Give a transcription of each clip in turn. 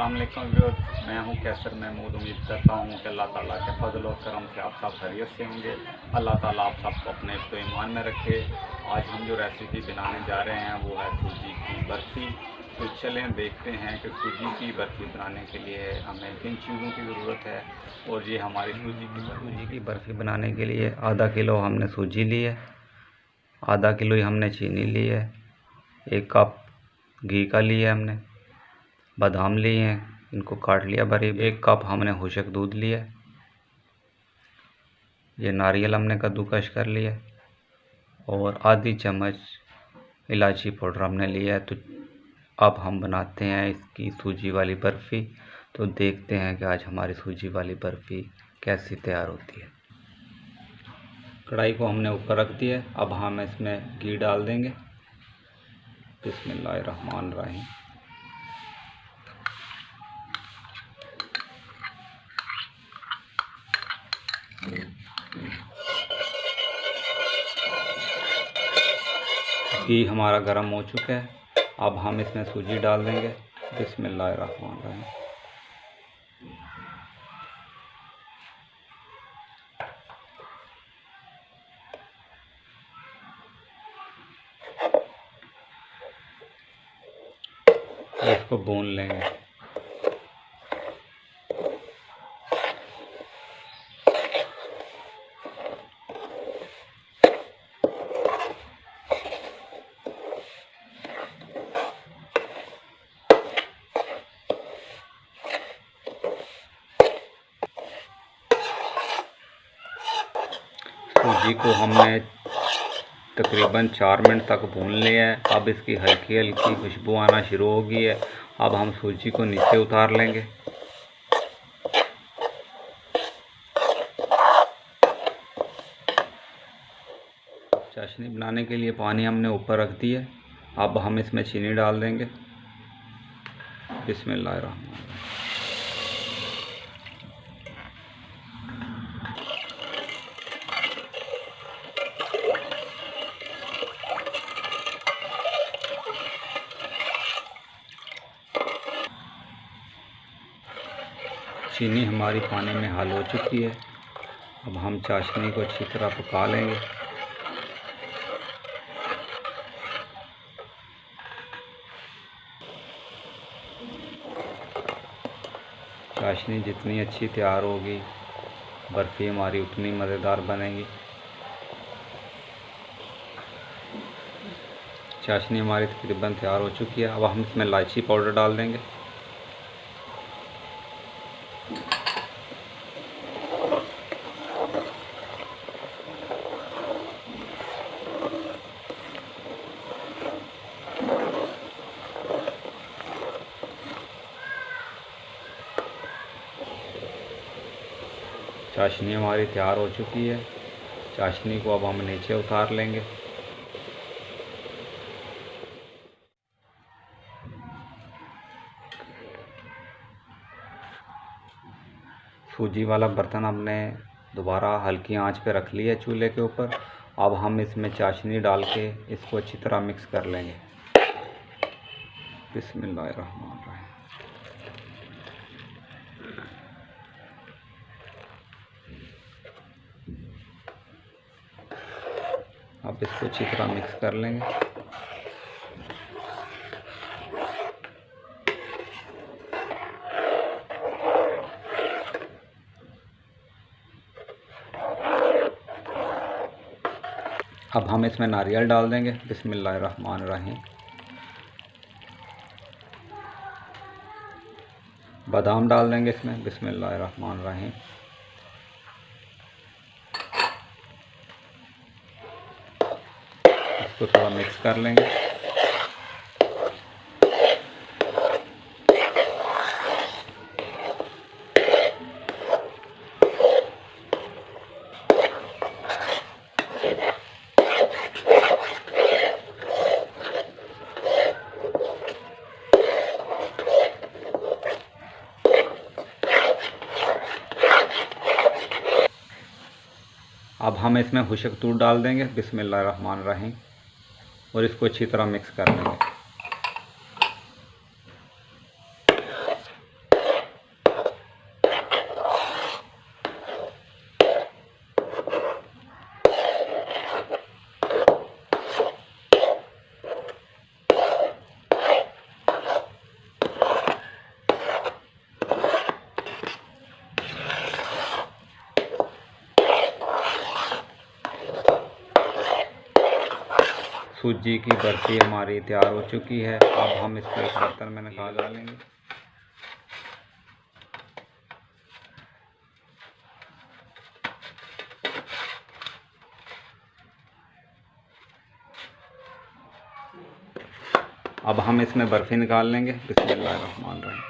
अस्सलाम वालेकुम व्यूअर्स, मैं हूं कैसर महमूद। उम्मीद करता हूं कि अल्लाह ताला के फजल और करम से आप सब खैरियत से होंगे। अल्लाह ताला आप सबको अपने इफ्तो ईमान में रखे। आज हम जो रेसिपी बनाने जा रहे हैं वो है सूजी की बर्फ़ी। तो चलें देखते हैं कि सूजी की बर्फ़ी बनाने के लिए हमें किन चीज़ों की ज़रूरत है। और ये हमारी सूजी की बर्फ़ी बनाने के लिए आधा किलो हमने सूजी ली है, आधा किलो ही हमने चीनी ली है, 1 कप घी का लिया है हमने, बादाम लिए हैं, इनको काट लिया बारीक, 1 कप हमने खुशक दूध लिया, ये नारियल हमने कद्दूकश कर लिया और आधी चम्मच इलायची पाउडर हमने लिया है। तो अब हम बनाते हैं इसकी सूजी वाली बर्फ़ी। तो देखते हैं कि आज हमारी सूजी वाली बर्फ़ी कैसी तैयार होती है। कढ़ाई को हमने ऊपर रख दिया है, अब हम इसमें घी डाल देंगे। बिस्मिल्लाहिर्रहमानिर्रहीम। घी हमारा गर्म हो चुका है, अब हम इसमें सूजी डाल देंगे। बिस्मिल्लाहिर्रहमानिर्रहीम। इसको भून लेंगे। सूजी को हमने तकरीबन 4 मिनट तक भून लिया है। अब इसकी हल्की हल्की खुशबू आना शुरू हो गई है। अब हम सूजी को नीचे उतार लेंगे। चाशनी बनाने के लिए पानी हमने ऊपर रख दिया, अब हम इसमें चीनी डाल देंगे। बिस्मिल्लाहिर्रहमानिर्रहीम। चीनी हमारी पानी में हल हो चुकी है, अब हम चाशनी को अच्छी तरह पका लेंगे। चाशनी जितनी अच्छी तैयार होगी बर्फ़ी हमारी उतनी मज़ेदार बनेगी। चाशनी हमारी तकरीबन तैयार हो चुकी है, अब हम इसमें इलायची पाउडर डाल देंगे। चाशनी हमारी तैयार हो चुकी है, चाशनी को अब हम नीचे उतार लेंगे। सूजी वाला बर्तन हमने दोबारा हल्की आंच पे रख लिया है चूल्हे के ऊपर। अब हम इसमें चाशनी डाल के इसको अच्छी तरह मिक्स कर लेंगे। बिस्मिल्लाहिर्रहमानिर्रहीम। अब इसको अच्छी तरह मिक्स कर लेंगे। अब हम इसमें नारियल डाल देंगे। बिस्मिल्लाहिर्रहमानिर्रहीम। बादाम डाल देंगे इसमें। बिस्मिल्लाहिर्रहमानिर्रहीम। इसको थोड़ा मिक्स कर लेंगे। अब हम इसमें खुशक दूध डाल देंगे। बिस्मिल्लाहिर्रहमानिर्रहीम। और इसको अच्छी तरह मिक्स कर लेंगे। सूजी की बर्फ़ी हमारी तैयार हो चुकी है। अब हम इसको एक बर्तन में निकाल डालेंगे। अब हम इसमें बर्फ़ी निकाल लेंगे। बिस्मिल्लाहिर्रहमानिर्रहीम।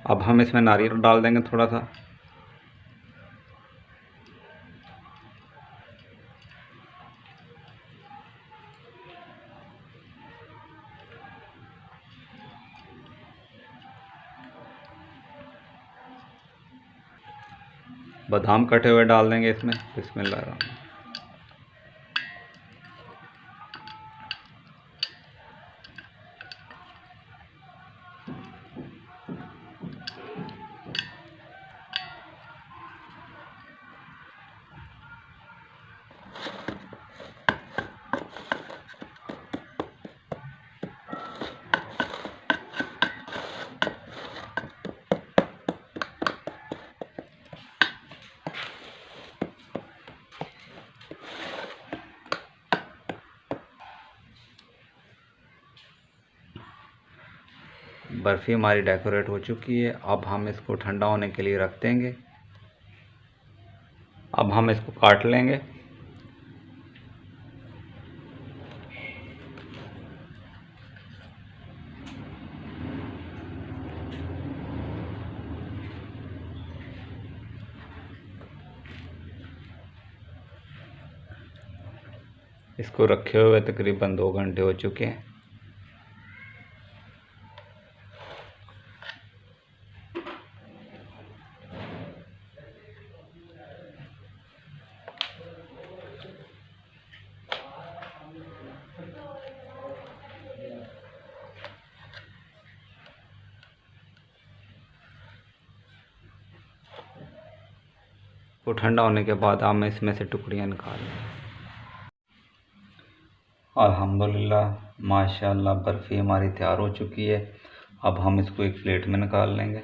अब हम इसमें नारियल डाल देंगे थोड़ा सा। बादाम कटे हुए डाल देंगे इसमें। बिस्मिल्लाहिर्रहमानिर्रहीम। बर्फ़ी हमारी डेकोरेट हो चुकी है। अब हम इसको ठंडा होने के लिए रख देंगे। अब हम इसको काट लेंगे। इसको रखे हुए तकरीबन 2 घंटे हो चुके हैं। वो ठंडा होने के बाद हम इसमें से टुकड़ियाँ निकाल लेंगे। अल्हम्दुलिल्लाह माशाअल्लाह बर्फ़ी हमारी तैयार हो चुकी है। अब हम इसको एक प्लेट में निकाल लेंगे।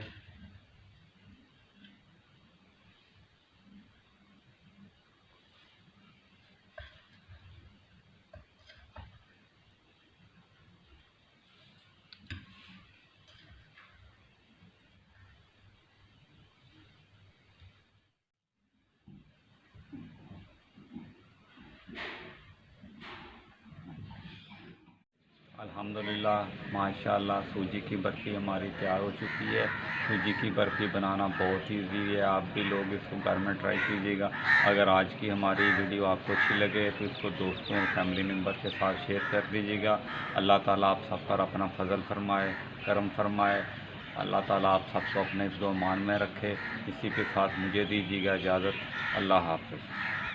अल्हम्दुलिल्लाह माशाअल्लाह सूजी की बर्फ़ी हमारी तैयार हो चुकी है। सूजी की बर्फ़ी बनाना बहुत ईजी है। आप भी लोग इसको घर में ट्राई कीजिएगा। अगर आज की हमारी वीडियो आपको अच्छी लगे तो इसको दोस्तों और फैमिली मेम्बर के साथ शेयर कर दीजिएगा। अल्लाह ताला आप सब पर अपना फजल फरमाए, करम फरमाए। अल्लाह ताला आप सबको अपने हिफ्ज़-ओ-मान में रखे। इसी के साथ मुझे दीजिएगा इजाज़त। अल्लाह हाफ़िज़।